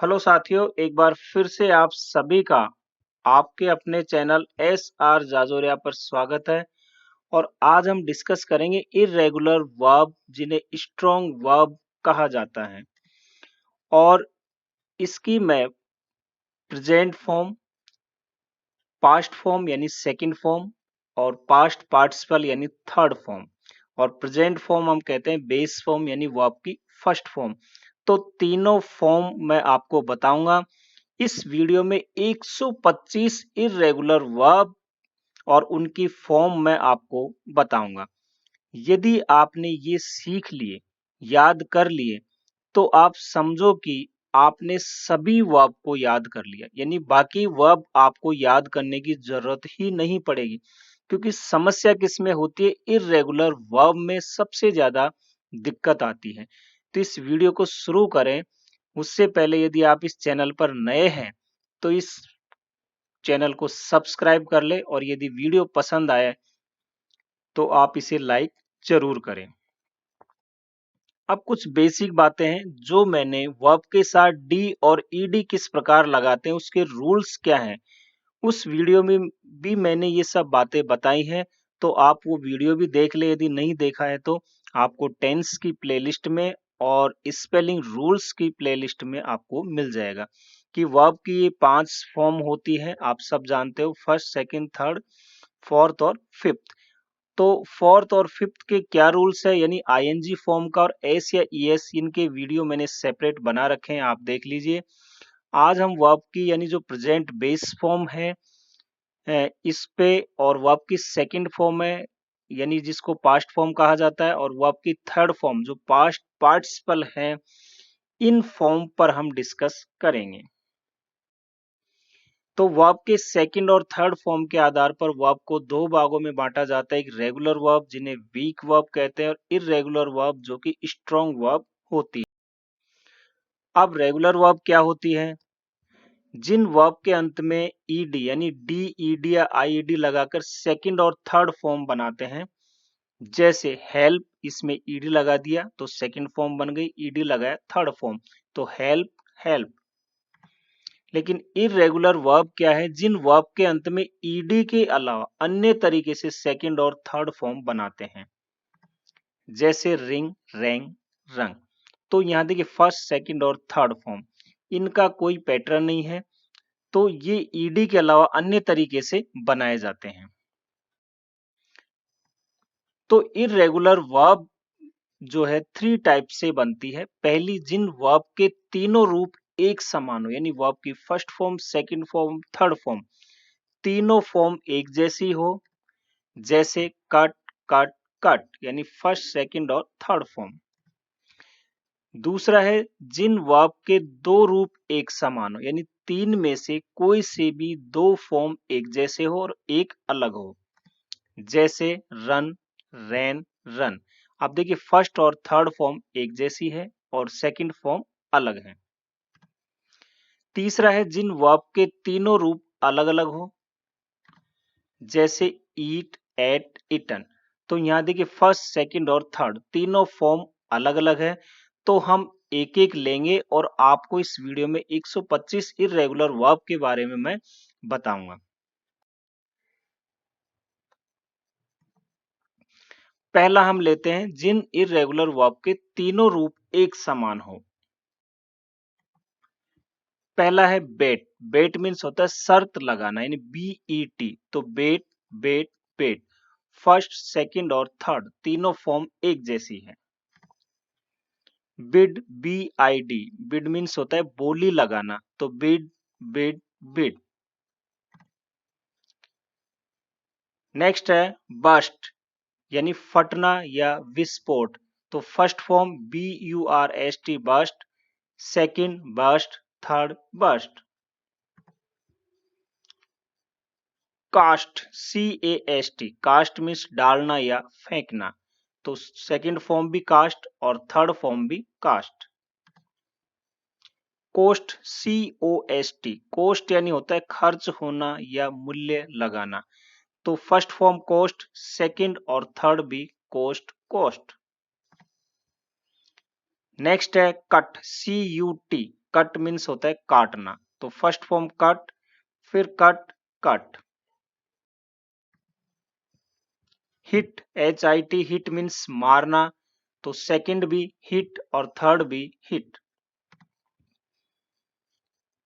Hello साथियों, एक बार फिर से आप सभी का आपके अपने चैनल एस आर जाजोरिया पर स्वागत है। और आज हम डिस्कस करेंगे इर्रेगुलर वर्ब जिन्हें स्ट्रॉन्ग वर्ब कहा जाता है। और इसकी मैं प्रेजेंट फॉर्म, पास्ट फॉर्म यानी सेकंड फॉर्म और पास्ट पार्टिसिपल यानी थर्ड फॉर्म और प्रेजेंट फॉर्म हम कहते हैं बेस फॉर्म यानी वर्ब की फर्स्ट फॉर्म। तो तीनों फॉर्म मैं आपको बताऊंगा। इस वीडियो में 125 इर्रेगुलर वर्ब और उनकी फॉर्म मैं आपको बताऊंगा। यदि आपने ये सीख लिए, याद कर लिए, तो आप समझो कि आपने सभी वर्ब को याद कर लिया, यानी बाकी वर्ब आपको याद करने की जरूरत ही नहीं पड़ेगी। क्योंकि समस्या किसमें होती है? इर्रेगुलर वर्ब में सबसे ज्यादा दिक्कत आती है। तो इस वीडियो को शुरू करें उससे पहले यदि आप इस चैनल पर नए हैं तो इस चैनल को सब्सक्राइब कर ले और यदि वीडियो पसंद आए तो आप इसे लाइक जरूर करें। अब कुछ बेसिक बातें हैं जो मैंने वर्ब के साथ डी और ईडी किस प्रकार लगाते हैं, उसके रूल्स क्या हैं, उस वीडियो में भी मैंने ये सब बातें बताई हैं। तो आप वो वीडियो भी देख ले, यदि नहीं देखा है तो आपको टेंस की प्लेलिस्ट में और स्पेलिंग रूल्स की प्लेलिस्ट में आपको मिल जाएगा। कि वर्ब की ये 5 फॉर्म होती है, आप सब जानते हो, फर्स्ट, सेकंड, थर्ड, फोर्थ और फिफ्थ। तो फोर्थ और फिफ्थ के क्या रूल्स है, यानी आईएनजी फॉर्म का और एस या ईएस, इनके वीडियो मैंने सेपरेट बना रखे हैं, आप देख लीजिए। आज हम वर्ब की यानी जो प्रेजेंट बेस फॉर्म है इस पे, और वर्ब की सेकंड फॉर्म है यानी जिसको पास्ट फॉर्म कहा जाता है, और वर्ब की थर्ड फॉर्म जो पास्ट पार्टिसिपल है, इन फॉर्म पर हम डिस्कस करेंगे। तो वर्ब के सेकंड और थर्ड फॉर्म के आधार पर वर्ब को दो भागों में बांटा जाता है। एक रेगुलर वर्ब जिन्हें वीक वर्ब कहते हैं और इर्रेगुलर वर्ब जो कि स्ट्रॉन्ग वर्ब होती है। अब रेगुलर वर्ब क्या होती है? जिन वर्ब के अंत में ईडी यानी डी ईडी या आईईडी लगाकर सेकंड और थर्ड फॉर्म बनाते हैं। जैसे हेल्प, इसमें ईडी लगा दिया तो सेकंड फॉर्म बन गई, ईडी लगाया थर्ड फॉर्म, तो हेल्प, हेल्प। लेकिन इर्रेगुलर वर्ब क्या है? जिन वर्ब के अंत में ईडी के अलावा अन्य तरीके से सेकंड और थर्ड फॉर्म बनाते हैं। जैसे रिंग, रैंग, रंग। तो यहां देखिए फर्स्ट, सेकंड और थर्ड फॉर्म, इनका कोई पैटर्न नहीं है, तो ये ईडी के अलावा अन्य तरीके से बनाए जाते हैं। तो इर्रेगुलर वर्ब जो है 3 टाइप से बनती है। पहली, जिन वर्ब के तीनों रूप एक समान हो, यानी वर्ब की first form, second form, third form, तीनों फॉर्म एक जैसी हो। जैसे कट, कट, कट, यानी फर्स्ट, सेकंड और थर्ड फॉर्म। दूसरा है जिन वर्ब के दो रूप एक समान हो, यानी तीन में से कोई से भी दो फॉर्म एक जैसे हो और एक अलग हो। जैसे रन, रैन, रन। अब देखिए फर्स्ट और थर्ड फॉर्म एक जैसी है और सेकंड फॉर्म अलग है। तीसरा है जिन वर्ब के तीनों रूप अलग अलग हो। जैसे ईट, एट, इटन। तो यहाँ देखिए फर्स्ट, सेकंड और थर्ड तीनों फॉर्म अलग अलग है। तो हम एक एक लेंगे और आपको इस वीडियो में 125 इर्रेगुलर वर्ब के बारे में मैं बताऊंगा। पहला हम लेते हैं जिन इर्रेगुलर वर्ब के तीनों रूप एक समान हो। पहला है बेट। बेट मीन्स होता है शर्त लगाना, यानी BET। तो बेट, बेट, बेट। फर्स्ट, सेकंड और थर्ड तीनों फॉर्म एक जैसी है। Bid, BID। बिड मीन्स होता है बोली लगाना, तो बिड, बिड, बिड। नेक्स्ट है बस्ट, यानी फटना या विस्फोट। तो first form BURST, burst, second burst, third burst. Cast, CAST, cast means डालना या फेंकना, तो सेकंड फॉर्म भी कास्ट और थर्ड फॉर्म भी कास्ट। कोस्ट, COST, कोस्ट यानी होता है खर्च होना या मूल्य लगाना, तो फर्स्ट फॉर्म कोस्ट, सेकंड और थर्ड भी कोस्ट, कोस्ट। नेक्स्ट है कट, CUT, कट मीन्स होता है काटना, तो फर्स्ट फॉर्म कट, फिर cut, cut. Hit, HIT, hit means मारना, तो सेकंड भी हिट और थर्ड भी hit.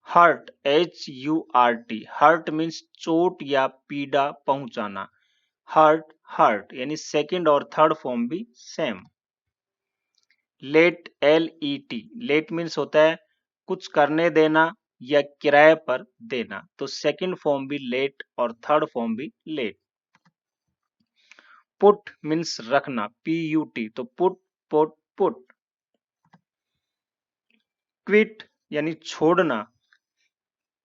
Hurt, HURT, hurt means चोट या पीड़ा पहुंचाना, हर्ट, हर्ट, यानी सेकंड और थर्ड फॉर्म भी same. Let, LET, let means होता है कुछ करने देना या किराए पर देना, तो सेकंड फॉर्म भी लेट और थर्ड फॉर्म भी लेट। पुट मीन्स रखना, PUT, तो पुट, पुट, पुट। क्विट यानी छोड़ना,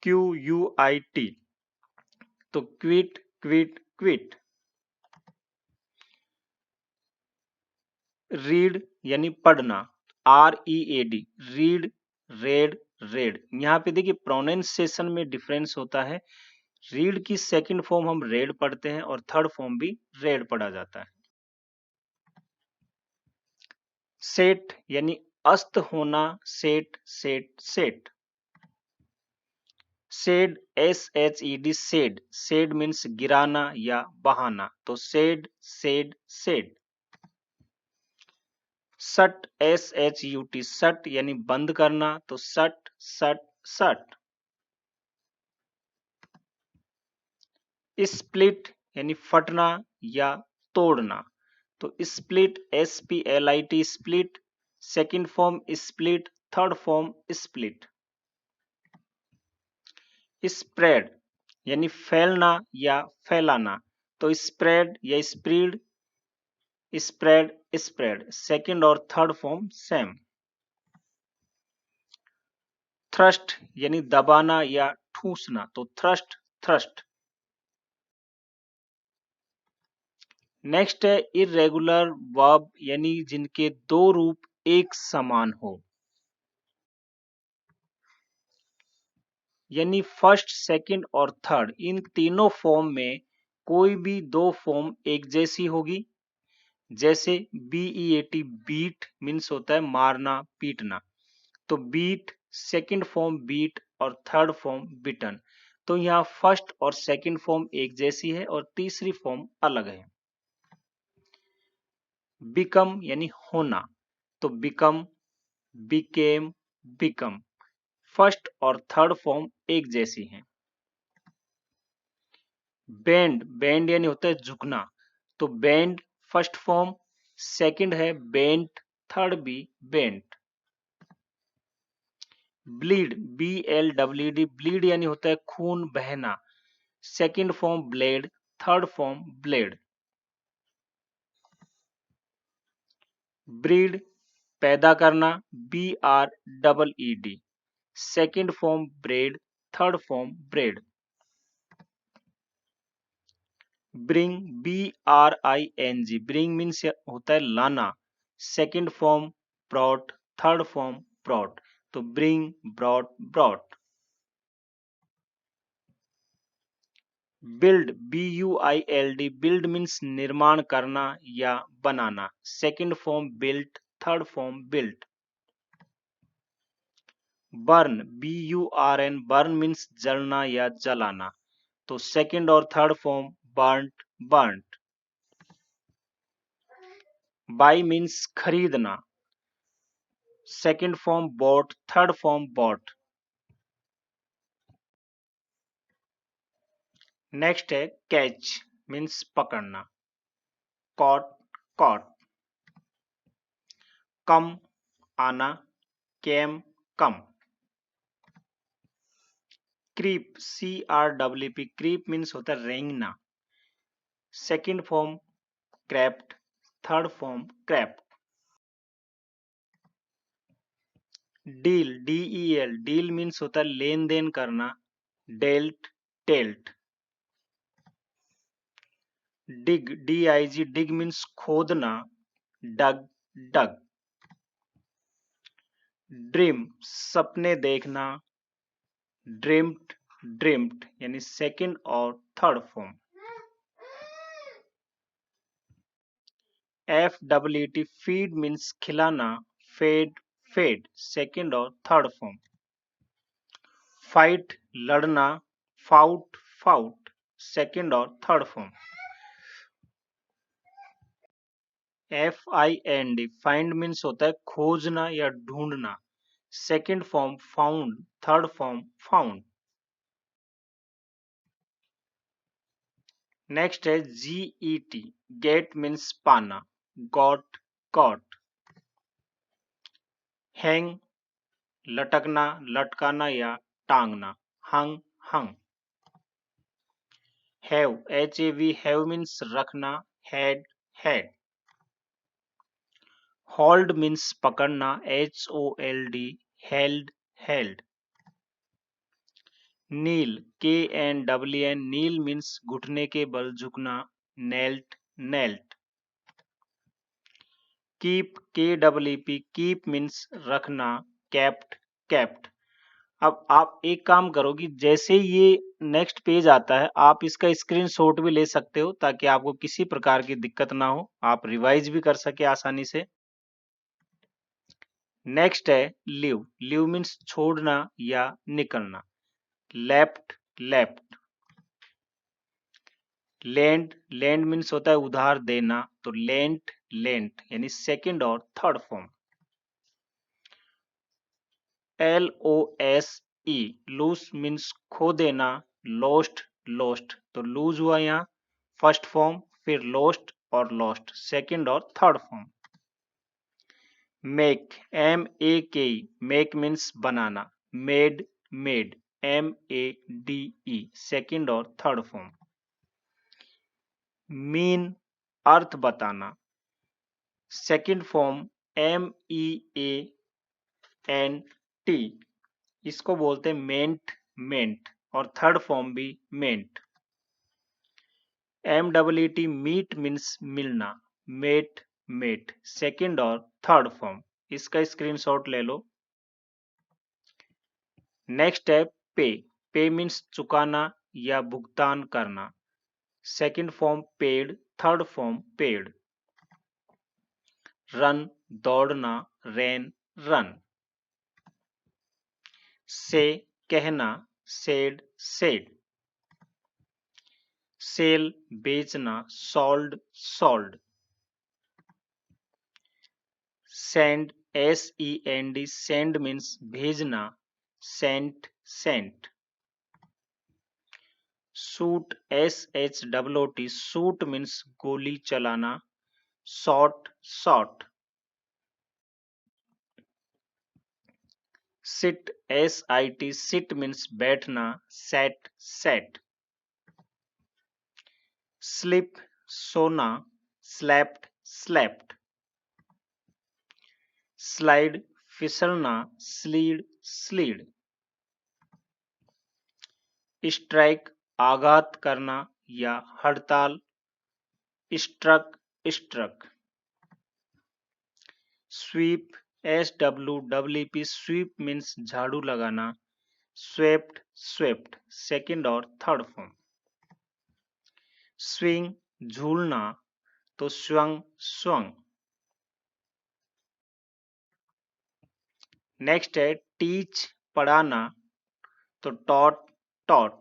QUIT, तो क्विट, क्विट, क्विट। रीड यानी पढ़ना, READ, रीड, रेड, रेड। यहाँ पे देखिए प्रोनाउंसिएशन में डिफरेंस होता है, रीड की सेकंड फॉर्म हम रेड पढ़ते हैं और थर्ड फॉर्म भी रेड पढ़ा जाता है। सेट यानी अस्त होना, set, set, set. Said, SHED, said, said means गिराना या बहाना, तो सेड, सेड, सेड। सट, SHUT, सट यानी बंद करना, तो सट, सट, सट। स्प्लिट यानी फटना या तोड़ना, तो split, SPLIT, split, second form split, third form split. Spread यानी फैलना या फैलाना, तो स्प्रेड या स्प्रीड, स्प्रेड, स्प्रेड, सेकंड और थर्ड फॉर्म सेम। थ्रस्ट यानी दबाना या ठूसना, तो थ्रस्ट, थ्रस्ट। नेक्स्ट है इरेगुलर वर्ब यानी जिनके दो रूप एक समान हो, यानी फर्स्ट, सेकंड और थर्ड, इन तीनों फॉर्म में कोई भी दो फॉर्म एक जैसी होगी। जैसे BEAT, बीट मीन्स होता है मारना, पीटना, तो बीट, सेकंड फॉर्म बीट और थर्ड फॉर्म बिटन, तो यहाँ फर्स्ट और सेकंड फॉर्म एक जैसी है और तीसरी फॉर्म अलग है। बिकम यानी होना, तो बिकम, बिकेम, बिकम, फर्स्ट और थर्ड फॉर्म एक जैसी हैं। बेंड, बेंड यानी होता है झुकना, तो बेंड फर्स्ट फॉर्म, सेकंड है बेंट, थर्ड भी बेंट। ब्लीड, BLED, ब्लीड यानी होता है खून बहना, second form bled, third form bled. Breed, पैदा करना, BREED, second form bred, third form bred. Bring, BRING, bring means होता है लाना, second form brought, third form brought, तो bring, brought, brought. Build, BUILD, build means निर्माण करना या बनाना, second form built, third form built. Burn, BURN, burn means जलना या जलाना, तो सेकंड और third form burnt, burnt. Buy means खरीदना, second form bought, third form bought. Next है कैच मीन्स पकड़ना, कॉट, कॉट। कम, आना, came, come. Creep, CREEP, creep means होता है रेंगना, second form crept, third form crept. Deal, DEL, deal means होता है लेन देन करना, dealt, dealt. Dig, DIG, dig means खोदना, डग, डग। ड्रीम, सपने देखना, ड्रीम्ड, ड्रीम्ड, यानी सेकंड और third form. FEET, feed means खिलाना, फेड, फेड सेकंड और थर्ड फॉर्म। फाइट लड़ना, फाउट फाउट सेकंड और third form. FIND find means होता है खोजना या ढूंढना, second form found, third form found. Next है GET गेट मीन्स पाना, गॉट गॉट। हैंग लटकना, लटकाना या टांगना, हंग हंग। हैव HAV हैव मीन्स रखना, हैड हैड। होल्ड मीन्स पकड़ना, HOLD हेल्ड हेल्ड। नील KNWN नील मीन्स घुटने के बल झुकना, knelt knelt. Keep KEEP keep means रखना, केप्ट केप्ट। अब आप एक काम करोगी, जैसे ये नेक्स्ट पेज आता है आप इसका स्क्रीनशॉट भी ले सकते हो ताकि आपको किसी प्रकार की दिक्कत ना हो, आप रिवाइज भी कर सके आसानी से। नेक्स्ट है लीव, लीव मीन्स छोड़ना या निकलना, left left. Lend, lend means होता है उधार देना, तो लेंट लेंट यानी सेकंड और third form. LOSE lose means खो देना, लोस्ट लोस्ट, तो लूज हुआ यहाँ फर्स्ट फॉर्म, फिर लोस्ट और लॉस्ट सेकंड और third form. Make MAKE make means बनाना, मेड मेड MADE सेकंड और थर्ड फॉर्म। मीन अर्थ बताना, सेकंड फॉर्म MEANT, इसको बोलते हैं मेंट मेंट, और थर्ड फॉर्म भी मेंट। MEAT मीट मीन्स मिलना, मेट मेट सेकंड और थर्ड फॉर्म। इसका स्क्रीनशॉट ले लो। नेक्स्ट है पे, पे मीन्स चुकाना या भुगतान करना, second form paid, third form paid. Run दौड़ना, रैन रन। से कहना, सेड सेड। सेल बेचना, sold sold. Send SEND send means भेजना, sent sent. Shoot SHOOT shoot means गोली चलाना, shot shot. Sit SIT sit means बैठना, set set. Sleep सोना, slept slept. Slide फिसलना, slid slid. Strike आघात करना या हड़ताल, struck struck. Sweep SWEEP sweep means झाड़ू लगाना, स्वेप्ट स्वेप्ट सेकंड और थर्ड फॉर्म। स्विंग झूलना, तो स्वंग स्वंग। नेक्स्ट है टीच पढ़ाना, तो टॉट टॉट।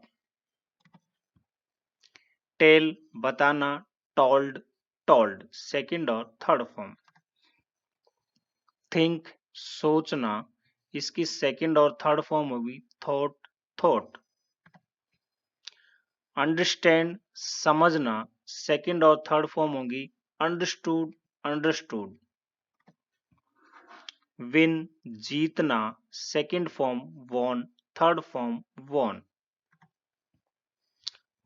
टेल बताना, टोल्ड टोल्ड सेकंड और थर्ड फॉर्म। थिंक सोचना, इसकी सेकंड और थर्ड फॉर्म होगी थॉट थॉट। अंडरस्टैंड समझना, सेकंड और थर्ड फॉर्म होगी अंडरस्टूड अंडरस्टूड। विन जीतना, second form won, third form won.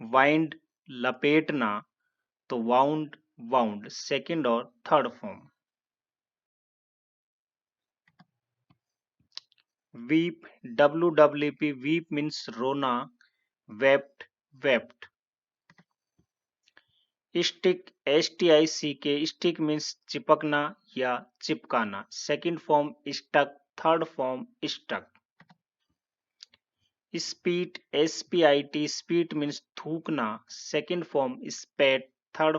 Wind लपेटना, तो वाउंड वाउंड सेकंड और third form. Weep WWP weep means रोना, wept wept. Stick STICK stick means चिपकना या चिपकाना, second form stuck, third form stuck. Spit SPIT spit means थूकना, second form spat, third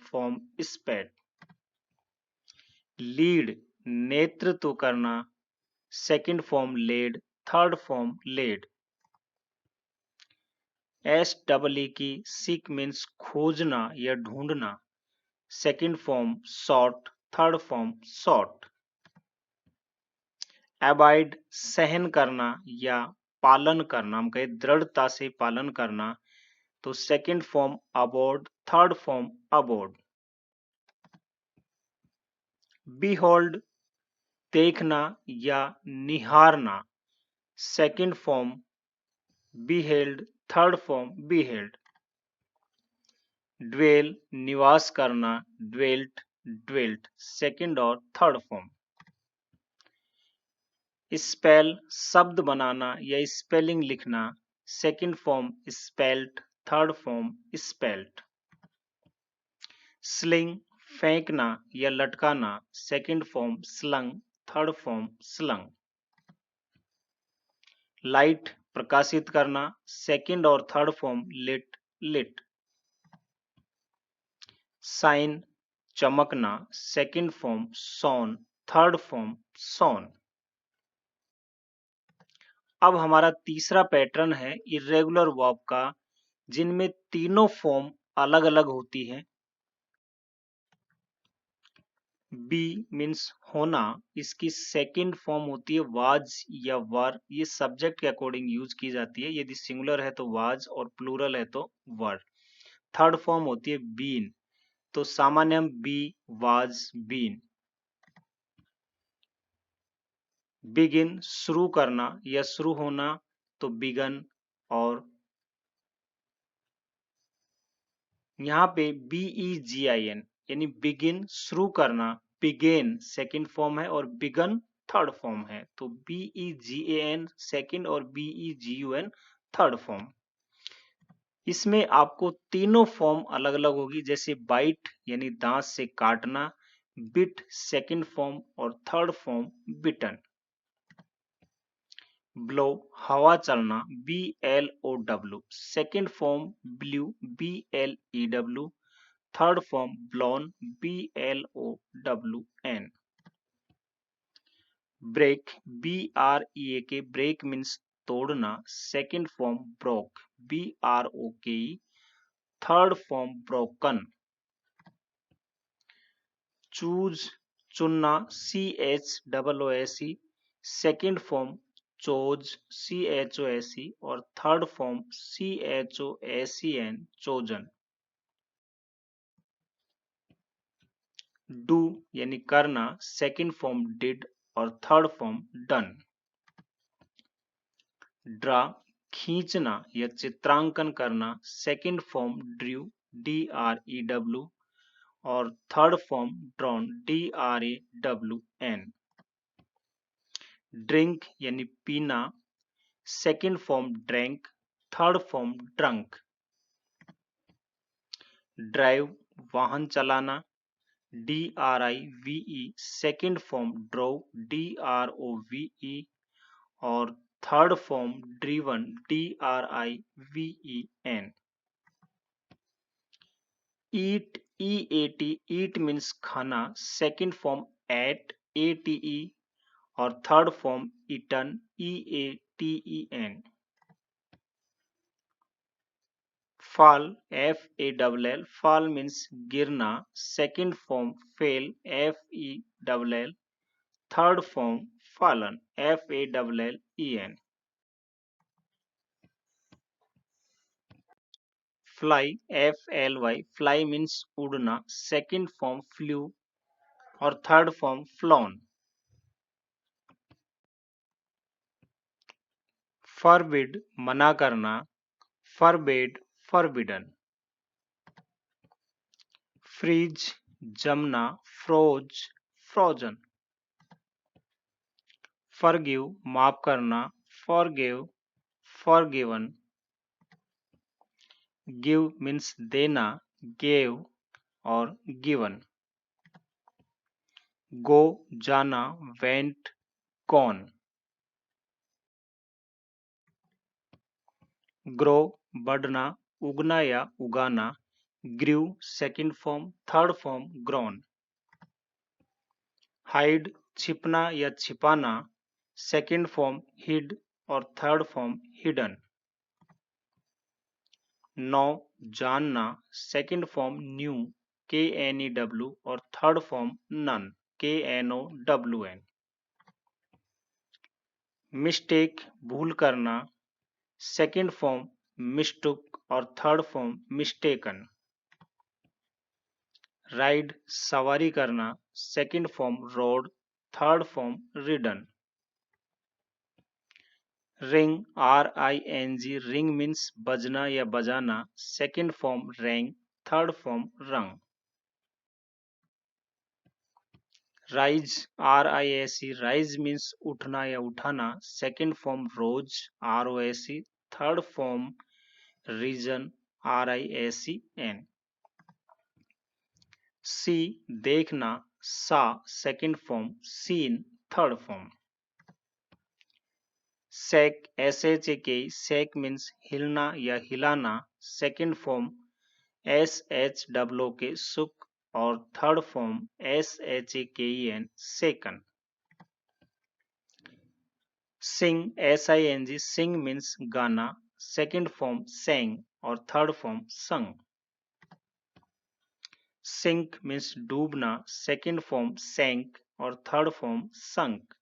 form spat. Lead नेतृत्व करना, second form led, third form led. S double E की seek means खोजना या ढूंढना, second form sought, third form sought. Avoid सहन करना या पालन करना, हम कहे दृढ़ता से पालन करना, तो second form abode, third form abode. Behold देखना या निहारना, second form beheld, third form beheld. Dwell निवास करना, ड्वेल्ट, ड्वेल्ट, सेकंड और थर्ड फॉर्म। स्पेल शब्द बनाना या स्पेलिंग लिखना, second form spelt, third form spelt. Sling फेंकना या लटकाना, second form slung, third form slung. Light प्रकाशित करना, सेकंड और third form lit, lit. Shine चमकना, second form shone, third form shone. अब हमारा तीसरा पैटर्न है इर्रेगुलर वर्ब का, जिनमें तीनों फॉर्म अलग अलग होती है। बी मीन्स होना, इसकी सेकंड फॉर्म होती है वाज या वर, ये सब्जेक्ट के अकॉर्डिंग यूज की जाती है, यदि सिंगुलर है तो वाज और प्लूरल है तो वर। थर्ड फॉर्म होती है बीन, तो सामान्यम बी, वाज, बीन। बिगिन शुरू करना या शुरू होना, तो बिगन, और यहाँ पे BEGIN यानी बिगिन शुरू करना, बिगेन सेकंड फॉर्म है और बिगन थर्ड फॉर्म है, तो BEGAN सेकंड और BEGUN थर्ड फॉर्म। इसमें आपको तीनों फॉर्म अलग अलग होगी, जैसे बाइट यानी दांत से काटना, बिट सेकंड फॉर्म और थर्ड फॉर्म बिटन। ब्लो हवा चलना, BLOW, second form blew, BLEW, third form blown, BLOWN। Break, BREAK, break means तोड़ना, second form broke, BROKE, third form broken. Choose चुनना, CHOOSE, second form chose, CHOSE, और third form CHOSEN, chosen. Do यानी करना, second form did और third form done. Draw खींचना या चित्रांकन करना, सेकंड फॉर्म ड्रू, DREW, और third form drawn, DRAWN। Drink यानी पीना, second form drank, third form drunk. Drive वाहन चलाना, DRIVE, second form drove, DROVE, और third form driven, DRIVEN। Eat, EAT, eat means खाना, सेकंड फॉर्म एट, ATE, और third form eaten, EATEN। Fall, FALL, fall means गिरना, second form fell, FELL, third form fallen, FALLEN। Fly, FLY, fly means उड़ना, second form flew और third form flown. Forbid मना करना, forbade, forbidden. Freeze जमना, froze, frozen. Forgive माफ करना, forgive, forgiven. Give means देना, gave और गिवन। गो जाना, वेंट, गॉन। ग्रो बढ़ना, उगना या उगाना, grew second form, third form grown. Hide छिपना या छिपाना, सेकंड फॉर्म हिड और थर्ड फॉर्म हिडन। नो जानना, सेकंड फॉर्म न्यू KNEW और third form known KNOWN। Mistake भूल करना, सेकंड फॉर्म मिस्टुक और थर्ड फॉर्म मिस्टेकन। राइड सवारी करना, second form rode, third form ridden. Ring RING, ring means बजना या बजाना, second form rang, third form rung. Rise RISE, rise means उठना या उठाना, second form rose ROSE, third form risen RISEN। See देखना, saw second form, seen third form. Shake SHAK, shake means हिलना या हिलाना, सेकंड फॉर्म SHOOK सुक और third form SHAKEN shaken. Sing SING, sing means गाना, second form sang और third form sung. Sink means डूबना, second form sank और third form sunk.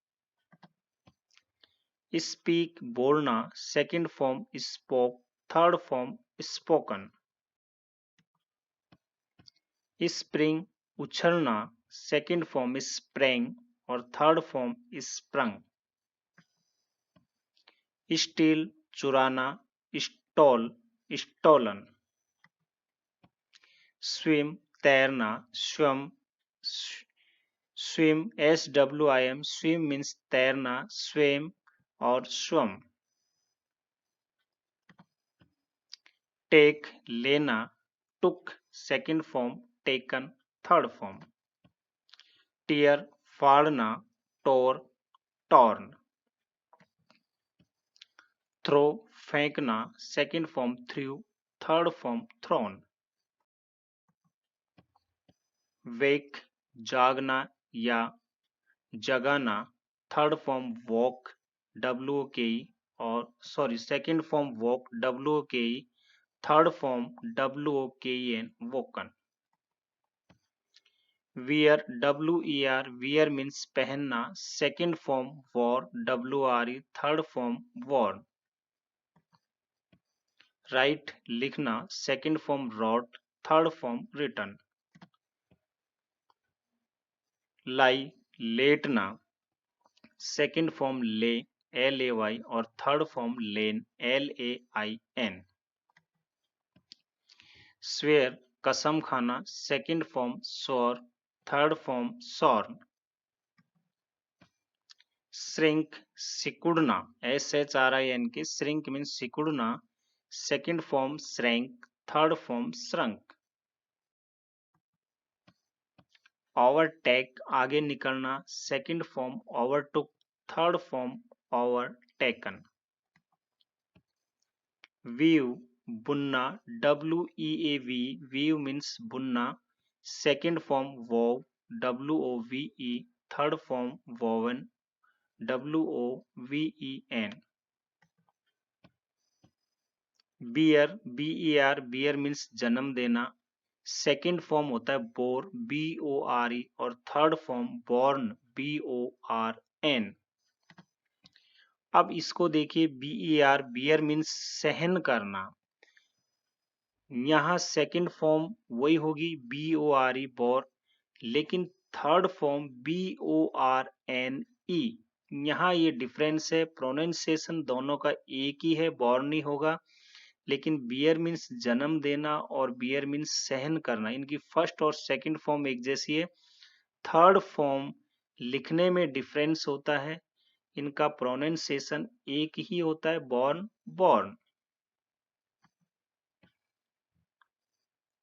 Speak बोलना, second form spoke, third form spoken. Spring उछलना, second form sprang और third form sprung. Steal चुराना, stole stolen. Swim तैरना, swam swim SWIM, swim means तैरना, swim और swam. Take लेना, took second form, taken third form. Tear फाड़ना, tore torn. Throw फेंकना, second form threw, third form thrown. Wake जागना या जगाना, थर्ड फॉर्म वॉक WOKE और second form woke WOKE, third form WOKEN woken. Wear WER, wear means पहनना, second form wore WRE, third form worn. Write लिखना, second form wrote, third form written. Lie लेटना, second form lay LAY और third form lain LAIN। Swear कसम खाना, second form swore, third form sworn. Shrink सिकुड़ना, SHRINK, shrink means सिकुड़ना, second form shrank, third form shrunk. Overtake आगे निकलना, second form overtook, third form overtaken. Weave बुनना, WEAV, weave means बुनना, second form वोव WOVE, third form woven WOVEN। Bear BER, bear means जन्म देना, second form होता है bore BORE और third form born BORN। अब इसको देखिए, BER बियर मीन्स सहन करना, यहाँ सेकंड फॉर्म वही होगी BORE बोर, लेकिन थर्ड फॉर्म BORNE। यहाँ ये डिफरेंस है, प्रोनाउंसिएशन दोनों का एक ही है, बॉर्न ही होगा, लेकिन बियर मीन्स जन्म देना और बियर मीन्स सहन करना, इनकी फर्स्ट और सेकंड फॉर्म एक जैसी है। थर्ड फॉर्म लिखने में डिफरेंस होता है, इनका प्रोनाउंसिएशन एक ही होता है, बॉर्न बॉर्न।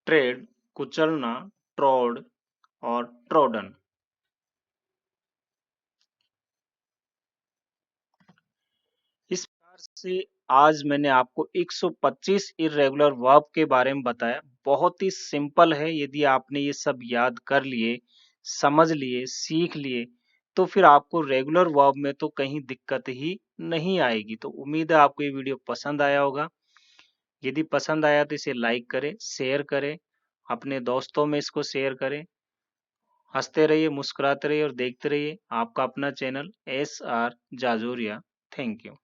ट्रेड कुचलना, ट्रोड और ट्रोडन। इस प्रकार से आज मैंने आपको 125 इर्रेगुलर वर्ब के बारे में बताया। बहुत ही सिंपल है, यदि आपने ये सब याद कर लिए, समझ लिए, सीख लिए, तो फिर आपको रेगुलर वर्ब में तो कहीं दिक्कत ही नहीं आएगी। तो उम्मीद है आपको ये वीडियो पसंद आया होगा। यदि पसंद आया तो इसे लाइक करें, शेयर करें, अपने दोस्तों में इसको शेयर करें। हंसते रहिए, मुस्कुराते रहिए और देखते रहिए आपका अपना channel SR Jajoria. Thank you.